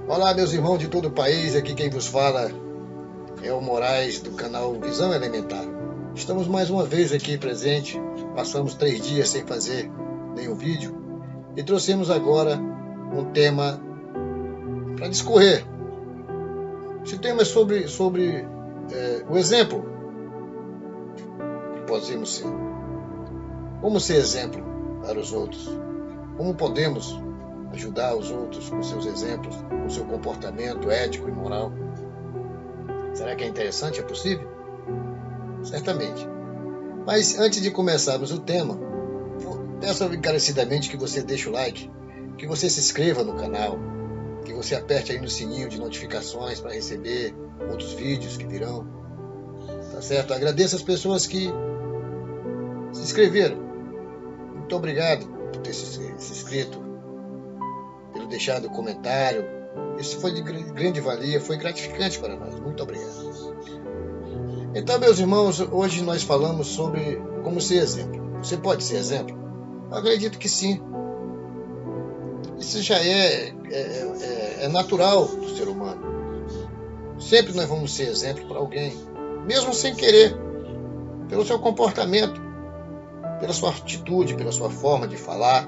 Olá, meus irmãos de todo o país, aqui quem vos fala é o Moraes do canal Visão Elementar. Estamos mais uma vez aqui presente, passamos 3 dias sem fazer nenhum vídeo e trouxemos agora um tema para discorrer. Esse tema é sobre o exemplo que podemos ser. Como ser exemplo para os outros? Como podemos ajudar os outros com seus exemplos, com seu comportamento ético e moral? Será que é interessante? É possível? Certamente. Mas antes de começarmos o tema, peço encarecidamente que você deixe o like, que você se inscreva no canal, que você aperte aí no sininho de notificações para receber outros vídeos que virão. Tá certo? Agradeço as pessoas que se inscreveram. Muito obrigado por ter se inscrito, pelo deixado o comentário. Isso foi de grande valia, foi gratificante para nós. Muito obrigado. Então, meus irmãos, hoje nós falamos sobre como ser exemplo. Você pode ser exemplo? Eu acredito que sim. Isso já é natural do ser humano. Sempre nós vamos ser exemplo para alguém, mesmo sem querer, pelo seu comportamento, pela sua atitude, pela sua forma de falar,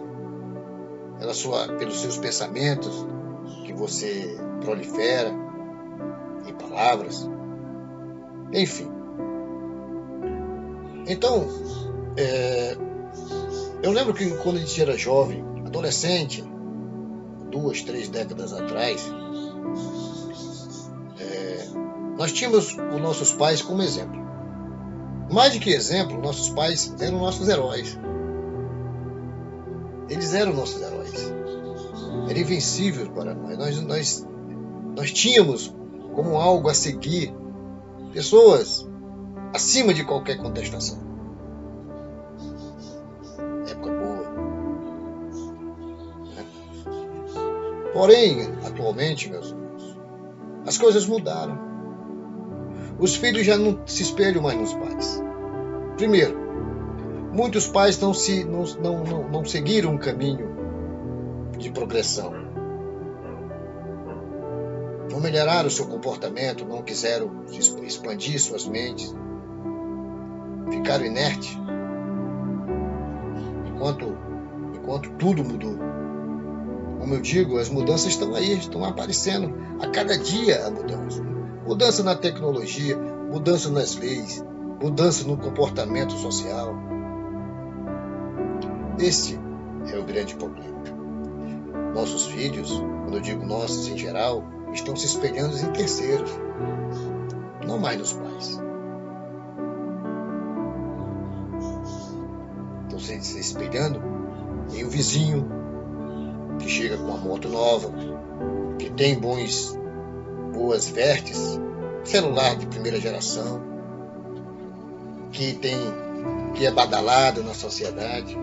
pelos seus pensamentos que você prolifera em palavras, enfim. Então, eu lembro que quando a gente era jovem, adolescente, 2, 3 décadas atrás, nós tínhamos os nossos pais como exemplo. Mais do que exemplo, nossos pais eram nossos heróis. Eles eram nossos heróis. Eram invencíveis para nós. Nós tínhamos como algo a seguir pessoas acima de qualquer contestação. Época boa. Porém, atualmente, meus irmãos, as coisas mudaram. Os filhos já não se espelham mais nos pais. Primeiro, muitos pais não seguiram um caminho de progressão. Não melhoraram o seu comportamento, não quiseram expandir suas mentes. Ficaram inertes. Enquanto tudo mudou. Como eu digo, as mudanças estão aí, estão aparecendo. A cada dia a mudança. Mudança na tecnologia, mudança nas leis, mudança no comportamento social. Este é o grande problema. Nossos filhos, quando eu digo nossos em geral, estão se espelhando em terceiros, não mais nos pais. Estão se espelhando em um vizinho que chega com uma moto nova, que tem boas vertes, celular de primeira geração, que é badalado na sociedade.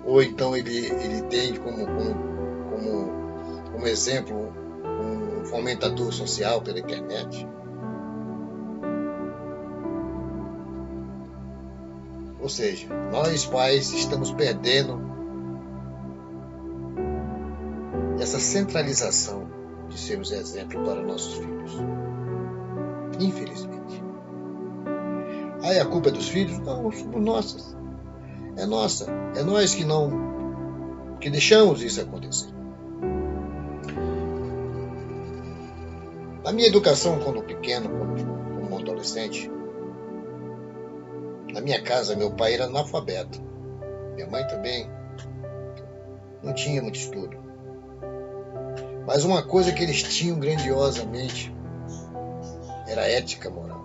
Ou então ele tem como exemplo um fomentador social pela internet. Ou seja, nós pais estamos perdendo essa centralização de sermos exemplo para nossos filhos. Infelizmente. Aí a culpa é dos filhos? Não, somos nossas. É nossa. É nós que deixamos isso acontecer. Na minha educação, quando pequeno, como adolescente, na minha casa, meu pai era analfabeto. Minha mãe também não tinha muito estudo. Mas uma coisa que eles tinham grandiosamente era a ética moral.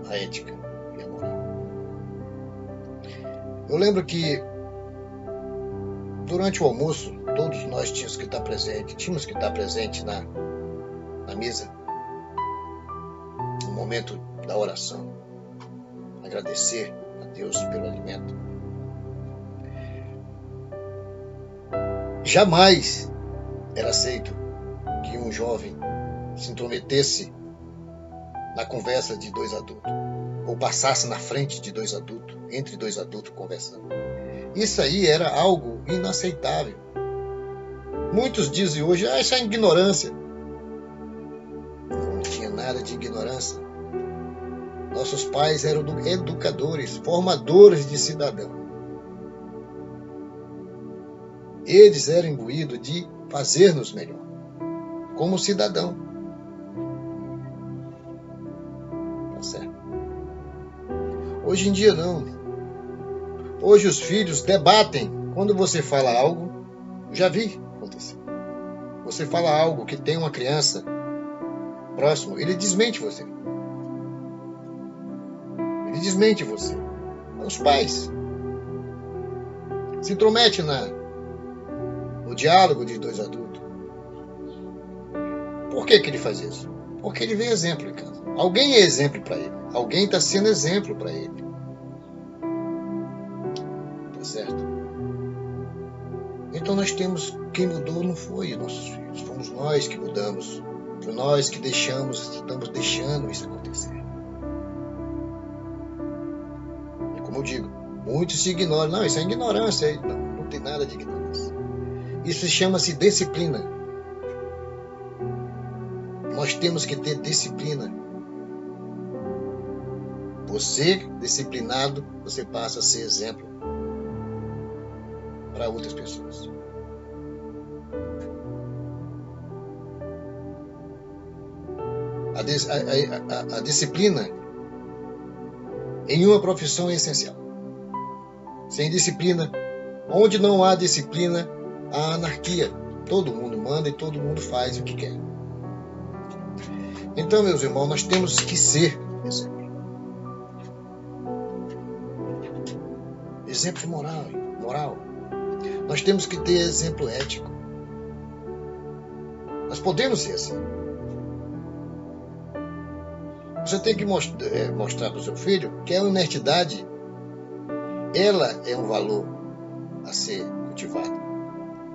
A ética e a moral. Eu lembro que durante o almoço, todos nós tínhamos que estar presente na mesa, no momento da oração, agradecer a Deus pelo alimento. Jamais era aceito que um jovem se intrometesse na conversa de 2 adultos. ou passasse na frente de dois adultos, entre dois adultos conversando. Isso aí era algo inaceitável. Muitos dizem hoje, isso é ignorância. Não tinha nada de ignorância. Nossos pais eram educadores, formadores de cidadão. Eles eram imbuídos de fazer-nos melhor, como cidadão. Tá certo? Hoje em dia não. Hoje os filhos debatem. Quando você fala algo, já vi acontecer. Você fala algo que tem uma criança próximo, ele desmente você. Ele desmente você. Os pais se intrometem no diálogo de dois adultos. Por que ele faz isso? Porque ele vê exemplo em casa. Alguém é exemplo para ele. Alguém está sendo exemplo para ele. Tá certo? Então nós temos, quem mudou não foi nossos filhos. Fomos nós que mudamos. Foi nós que estamos deixando isso acontecer. E como eu digo, muitos se ignoram. Não, isso é ignorância. Não tem nada de ignorância. Isso chama-se disciplina. Nós temos que ter disciplina. Você, disciplinado, você passa a ser exemplo para outras pessoas. A disciplina em uma profissão é essencial. Sem disciplina, onde não há disciplina, há anarquia. Todo mundo manda e todo mundo faz o que quer. Então, meus irmãos, nós temos que ser exemplo. Exemplo moral. Nós temos que ter exemplo ético. Nós podemos ser assim. Você tem que mostrar para o seu filho que a honestidade, ela é um valor a ser cultivado.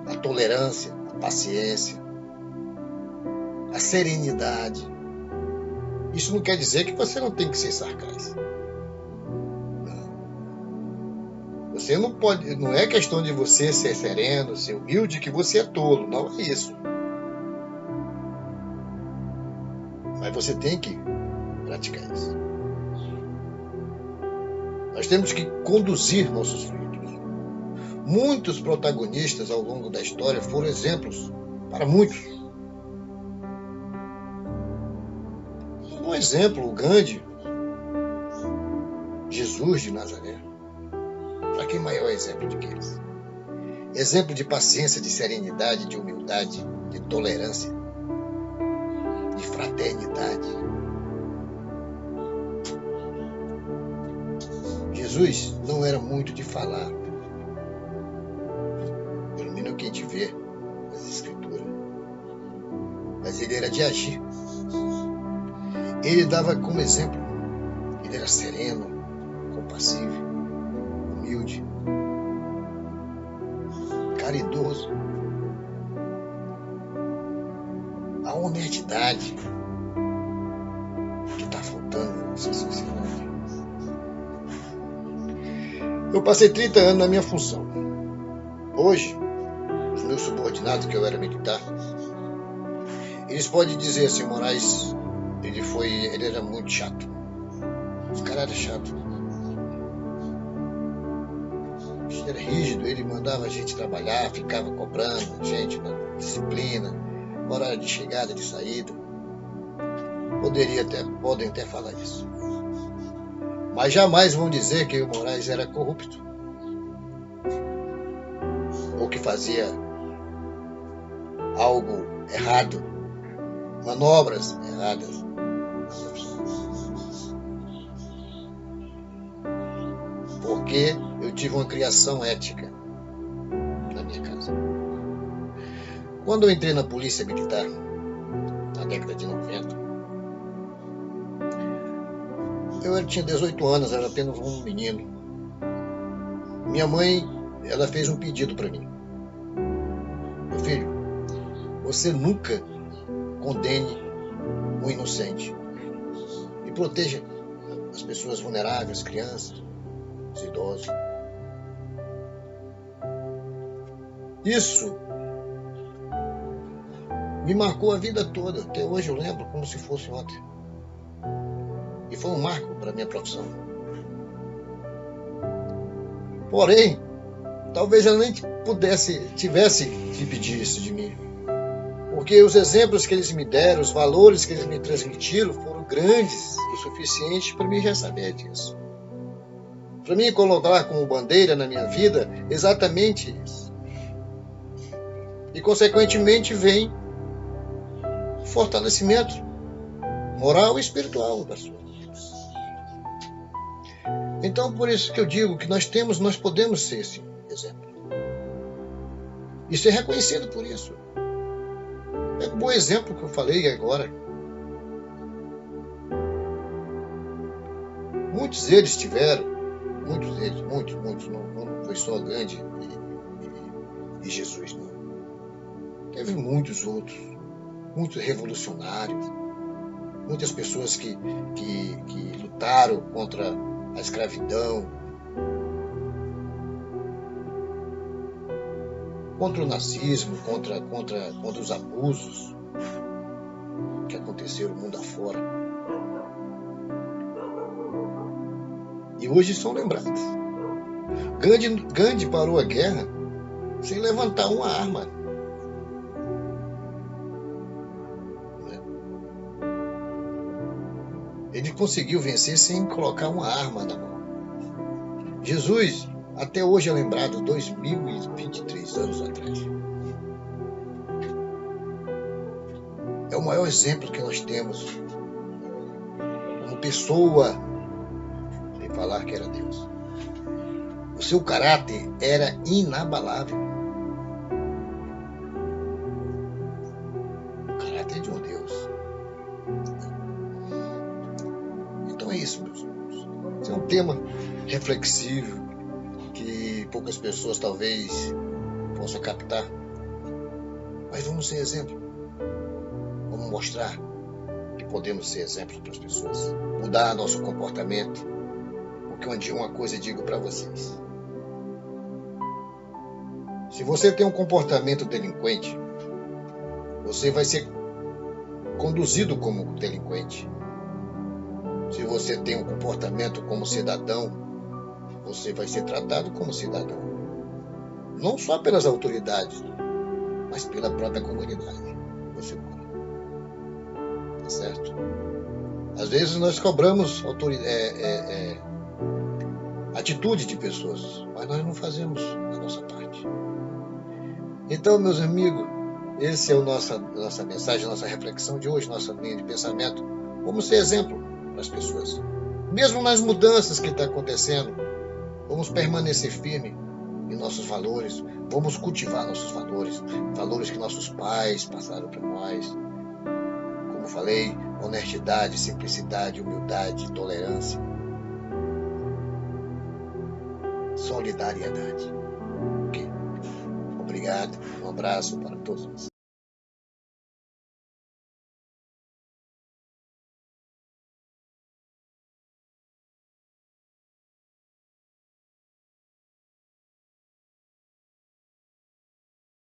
A tolerância, a paciência, a serenidade. Isso não quer dizer que você não tem que ser sarcástico. Você não pode, não é questão de você ser sereno, ser humilde, que você é tolo. Não é isso. Mas você tem que praticar isso. Nós temos que conduzir nossos filhos. Muitos protagonistas ao longo da história foram exemplos para muitos. Um exemplo, o Gandhi, Jesus de Nazaré. Para quem maior exemplo de que eles? Exemplo de paciência, de serenidade, de humildade, de tolerância, de fraternidade. Jesus não era muito de falar, pelo menos que a gente vê nas escrituras, mas ele era de agir. Ele dava como exemplo, ele era sereno, compassivo, humilde, caridoso. A honestidade que está faltando na nossa sociedade. Eu passei 30 anos na minha função. Hoje, os meus subordinados, que eu era militar, eles podem dizer assim, Moraes, ele era muito chato. Os caras eram chatos. Ele era rígido, ele mandava a gente trabalhar, ficava cobrando a gente na disciplina, horário de chegada, de saída. Podem até falar isso. Mas jamais vão dizer que o Moraes era corrupto. Ou que fazia algo errado, manobras erradas. Porque eu tive uma criação ética na minha casa. Quando eu entrei na Polícia Militar, na década de 90, eu tinha 18 anos, era apenas um menino. Minha mãe, ela fez um pedido para mim. Meu filho, você nunca condene um inocente. Me proteja. as pessoas vulneráveis, as crianças, os idosos. Isso me marcou a vida toda. Até hoje eu lembro como se fosse ontem. E foi um marco para a minha profissão. Porém, talvez eu nem tivesse que pedir isso de mim. Porque os exemplos que eles me deram, os valores que eles me transmitiram foram grandes o suficiente para mim já saber disso. Para mim colocar como bandeira na minha vida exatamente isso. E consequentemente vem o fortalecimento moral e espiritual das pessoas. Então, por isso que eu digo que nós podemos ser esse exemplo. E ser reconhecido por isso. É um bom exemplo que eu falei agora. Muitos deles tiveram, muitos, não foi só Gandhi e Jesus, não. Teve muitos outros, muitos revolucionários, muitas pessoas que lutaram contra a escravidão, contra o nazismo, contra os abusos que aconteceram no mundo afora. E hoje são lembrados. Gandhi parou a guerra sem levantar uma arma. Ele conseguiu vencer sem colocar uma arma na mão. Jesus, até hoje é lembrado 2023 anos atrás. É o maior exemplo que nós temos como pessoa, sem falar que era Deus. O seu caráter era inabalável. O caráter de um Deus. Então é isso, meus irmãos. Esse é um tema reflexivo que poucas pessoas talvez possam captar. Mas vamos ser exemplo. Vamos mostrar que podemos ser exemplo para as pessoas. Mudar nosso comportamento. Porque uma coisa eu digo para vocês. Se você tem um comportamento delinquente, você vai ser conduzido como delinquente. Se você tem um comportamento como cidadão, você vai ser tratado como cidadão. Não só pelas autoridades, mas pela própria comunidade. Você mora. Tá certo? Às vezes nós cobramos atitude de pessoas, mas nós não fazemos a nossa parte. Então, meus amigos, esse é a nossa mensagem, a nossa reflexão de hoje, nossa linha de pensamento. Vamos ser exemplo para as pessoas. Mesmo nas mudanças que estão acontecendo, vamos permanecer firme em nossos valores, vamos cultivar nossos valores que nossos pais passaram para nós. Como falei, honestidade, simplicidade, humildade, tolerância, solidariedade. Ok? Obrigado, um abraço para todos.